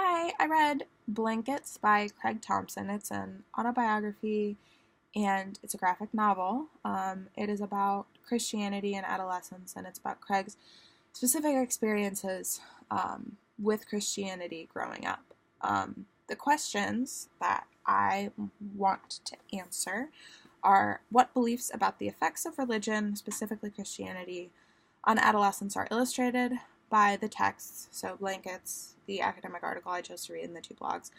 Hi, I read Blankets by Craig Thompson. It's an autobiography and it's a graphic novel. It is about Christianity and adolescence, and it's about Craig's specific experiences with Christianity growing up. The questions that I want to answer are: what beliefs about the effects of religion, specifically Christianity, on adolescence are illustrated by the texts, so Blankets, the academic article I chose to read, in the two blogs,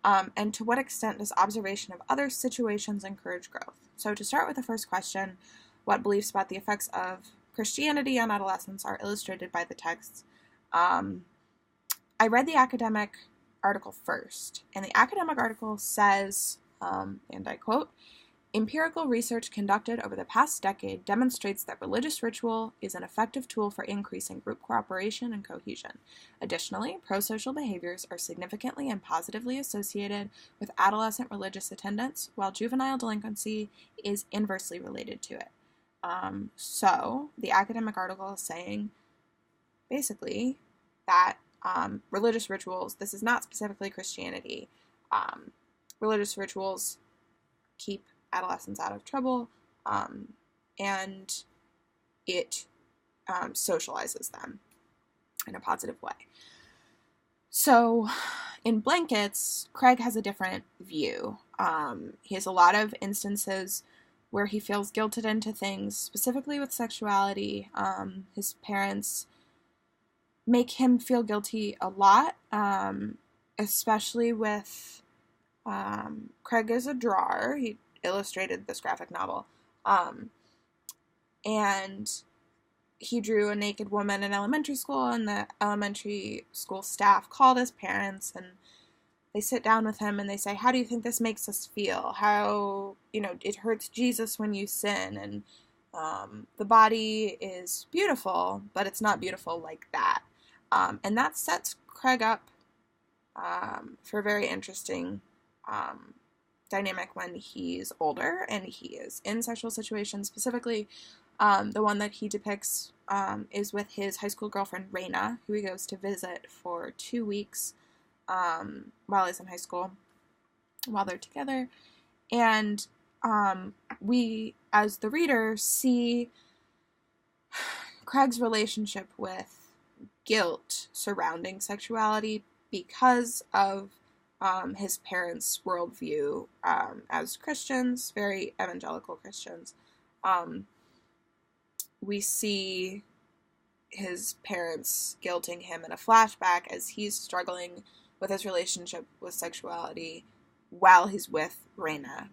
and to what extent does observation of other situations encourage growth? So to start with the first question, what beliefs about the effects of Christianity on adolescence are illustrated by the texts? I read the academic article first, and the academic article says, and I quote, "Empirical research conducted over the past decade demonstrates that religious ritual is an effective tool for increasing group cooperation and cohesion. Additionally, prosocial behaviors are significantly and positively associated with adolescent religious attendance, while juvenile delinquency is inversely related to it." So the academic article is saying, basically, that religious rituals, this is not specifically Christianity, religious rituals keep adolescents out of trouble, and it socializes them in a positive way. So in Blankets, Craig has a different view. He has a lot of instances where he feels guilted into things, specifically with sexuality. His parents make him feel guilty a lot, especially with Craig is a drawer. He illustrated this graphic novel. And he drew a naked woman in elementary school, and the elementary school staff called his parents, and they sit down with him and they say, "How do you think this makes us feel? How, it hurts Jesus when you sin, and the body is beautiful, but it's not beautiful like that." And that sets Craig up for a very interesting dynamic when he's older and he is in sexual situations. Specifically, the one that he depicts is with his high school girlfriend, Raina, who he goes to visit for 2 weeks while he's in high school, while they're together. And we, as the reader, see Craig's relationship with guilt surrounding sexuality because of his parents' worldview as Christians, very evangelical Christians. We see his parents guilting him in a flashback as he's struggling with his relationship with sexuality while he's with Raina.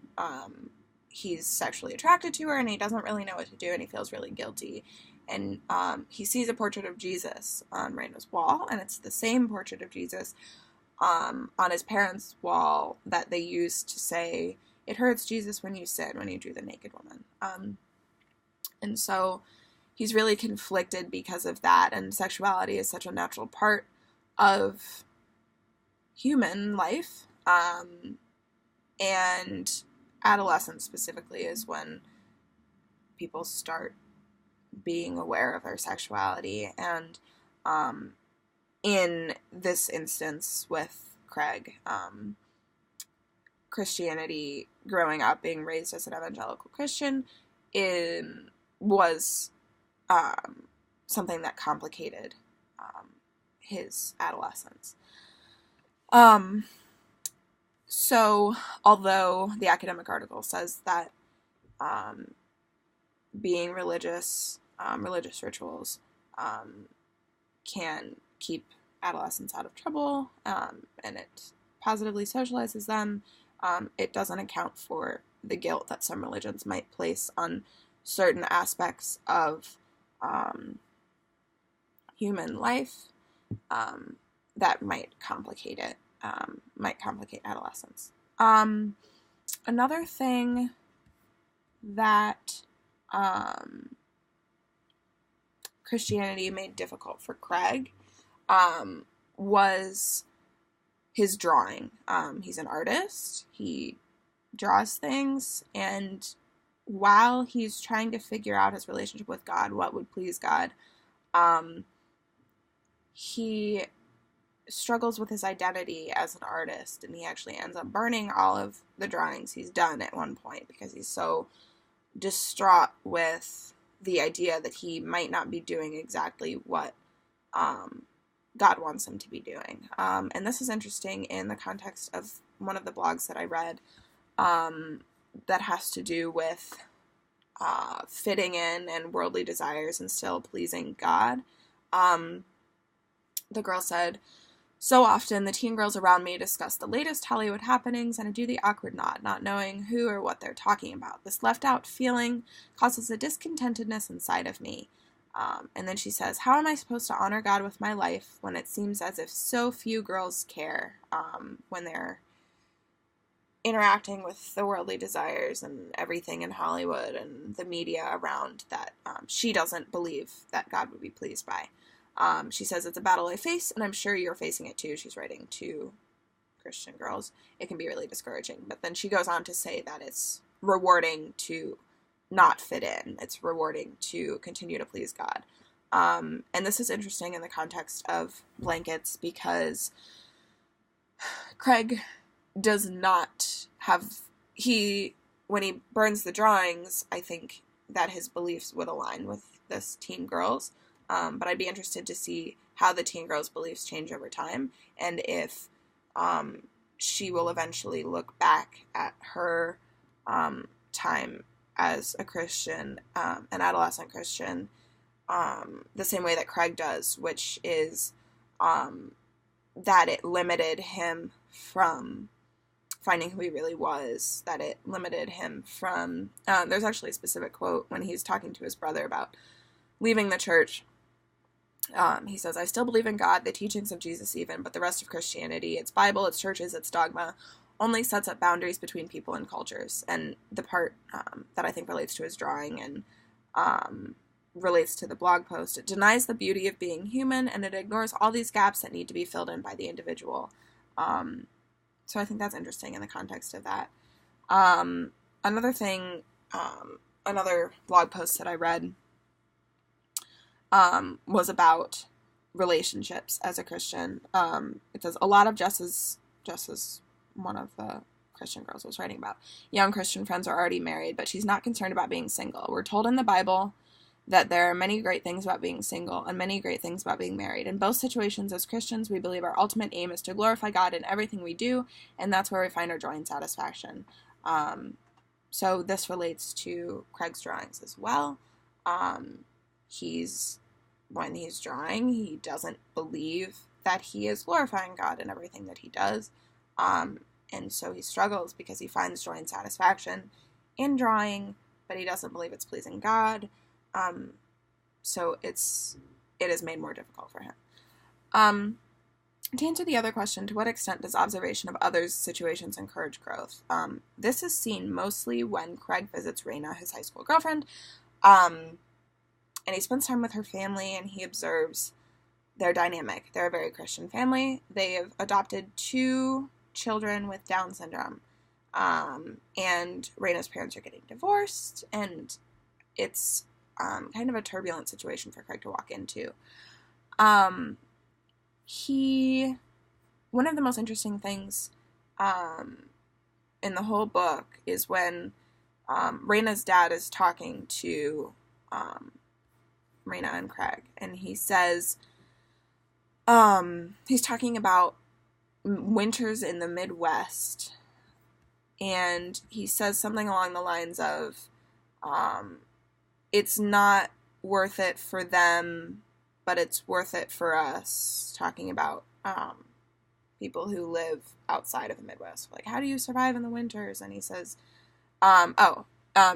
He's sexually attracted to her, and he doesn't really know what to do, and he feels really guilty. And he sees a portrait of Jesus on Raina's wall, and it's the same portrait of Jesus on his parents' wall that they used to say, "It hurts Jesus when you sin," when you drew the naked woman. And so he's really conflicted because of that, and sexuality is such a natural part of human life, and adolescence specifically is when people start being aware of their sexuality. And in this instance with Craig, Christianity, growing up, being raised as an evangelical Christian, was something that complicated his adolescence. So, although the academic article says that being religious, religious rituals can keep adolescents out of trouble, and it positively socializes them, it doesn't account for the guilt that some religions might place on certain aspects of human life that might complicate it, might complicate adolescence. Another thing that Christianity made difficult for Craig was his drawing. He's an artist. He draws things, and while he's trying to figure out his relationship with God, what would please God, he struggles with his identity as an artist, and he actually ends up burning all of the drawings he's done at one point because he's so distraught with the idea that he might not be doing exactly what God wants him to be doing. And this is interesting in the context of one of the blogs that I read that has to do with fitting in and worldly desires and still pleasing God. The girl said, "So often the teen girls around me discuss the latest Hollywood happenings, and I do the awkward nod, not knowing who or what they're talking about. This left out feeling causes a discontentedness inside of me." And then she says, "How am I supposed to honor God with my life when it seems as if so few girls care when they're interacting with the worldly desires and everything in Hollywood and the media around that she doesn't believe that God would be pleased by?" She says, "It's a battle I face, and I'm sure you're facing it too." She's writing to Christian girls. It can be really discouraging. But then she goes on to say that it's rewarding to not fit in. It's rewarding to continue to please God. And this is interesting in the context of blankets because Craig does not have, when he burns the drawings, I think that his beliefs would align with this teen girl's. But I'd be interested to see how the teen girl's beliefs change over time, and if she will eventually look back at her time as a Christian, an adolescent Christian, the same way that Craig does, which is that it limited him from finding who he really was, that it limited him from, there's actually a specific quote when he's talking to his brother about leaving the church. He says, "I still believe in God, the teachings of Jesus even, but the rest of Christianity, its Bible, its churches, its dogma, only sets up boundaries between people and cultures." And the part that I think relates to his drawing and relates to the blog post, "It denies the beauty of being human, and it ignores all these gaps that need to be filled in by the individual." So I think that's interesting in the context of that. Another thing, another blog post that I read was about relationships as a Christian. It says, "A lot of Jess's," one of the Christian girls was writing about, "young Christian friends are already married, but she's not concerned about being single. We're told in the Bible that there are many great things about being single and many great things about being married. In both situations, as Christians, we believe our ultimate aim is to glorify God in everything we do, and that's where we find our joy and satisfaction." So this relates to Craig's drawings as well. When he's drawing, he doesn't believe that he is glorifying God in everything that he does. And so he struggles because he finds joy and satisfaction in drawing, but he doesn't believe it's pleasing God. So it is made more difficult for him. To answer the other question, to what extent does observation of others' situations encourage growth? This is seen mostly when Craig visits Raina, his high school girlfriend, and he spends time with her family, and he observes their dynamic. They're a very Christian family. They have adopted 2 children with Down syndrome, and Raina's parents are getting divorced, and it's kind of a turbulent situation for Craig to walk into. One of the most interesting things in the whole book is when Raina's dad is talking to Raina and Craig, and he says, he's talking about winters in the Midwest, and he says something along the lines of, it's not worth it for them, but it's worth it for us, talking about people who live outside of the Midwest. Like, how do you survive in the winters? And he says,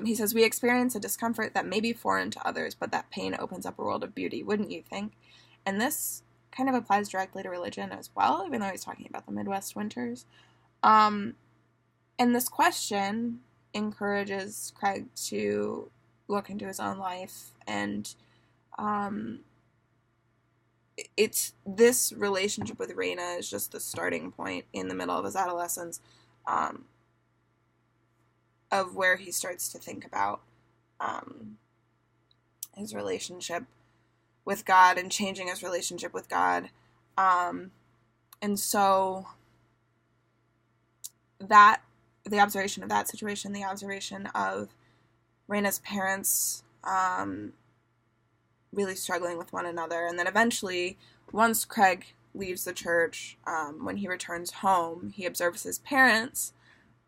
he says, "We experience a discomfort that may be foreign to others, but that pain opens up a world of beauty, wouldn't you think?" And this kind of applies directly to religion as well, even though he's talking about the Midwest winters. And this question encourages Craig to look into his own life, and it's this relationship with Raina is just the starting point in the middle of his adolescence, of where he starts to think about his relationship with God and changing his relationship with God. And so that, the observation of that situation, the observation of Raina's parents really struggling with one another, and then eventually, once Craig leaves the church, when he returns home, he observes his parents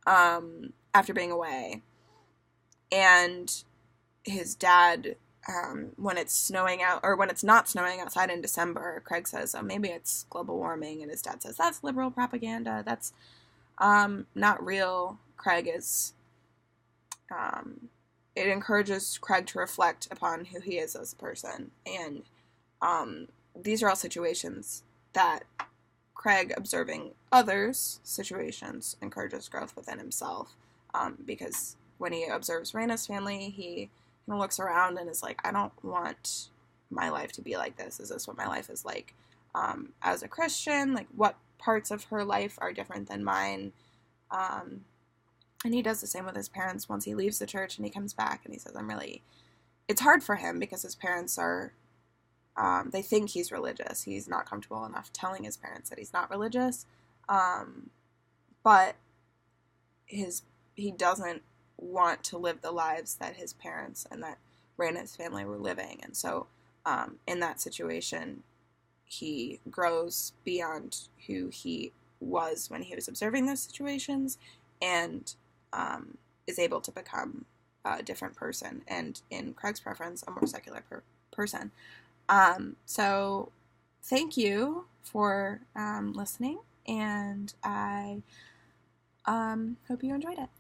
after being away, and his dad, when it's snowing out, or when it's not snowing outside in December, Craig says, oh, maybe it's global warming, and his dad says, that's liberal propaganda, that's not real. Craig is, it encourages Craig to reflect upon who he is as a person, and these are all situations that Craig, observing others' situations, encourages growth within himself, because when he observes Raina's family, he looks around and is like, I don't want my life to be like this. Is this what my life is like as a Christian? Like, what parts of her life are different than mine? And he does the same with his parents once he leaves the church and he comes back and he says, it's hard for him because his parents are, they think he's religious. He's not comfortable enough telling his parents that he's not religious. But he doesn't want to live the lives that his parents and that Raina's family were living. And so in that situation, he grows beyond who he was when he was observing those situations, and is able to become a different person, and in Craig's preference, a more secular person. So thank you for listening, and I hope you enjoyed it.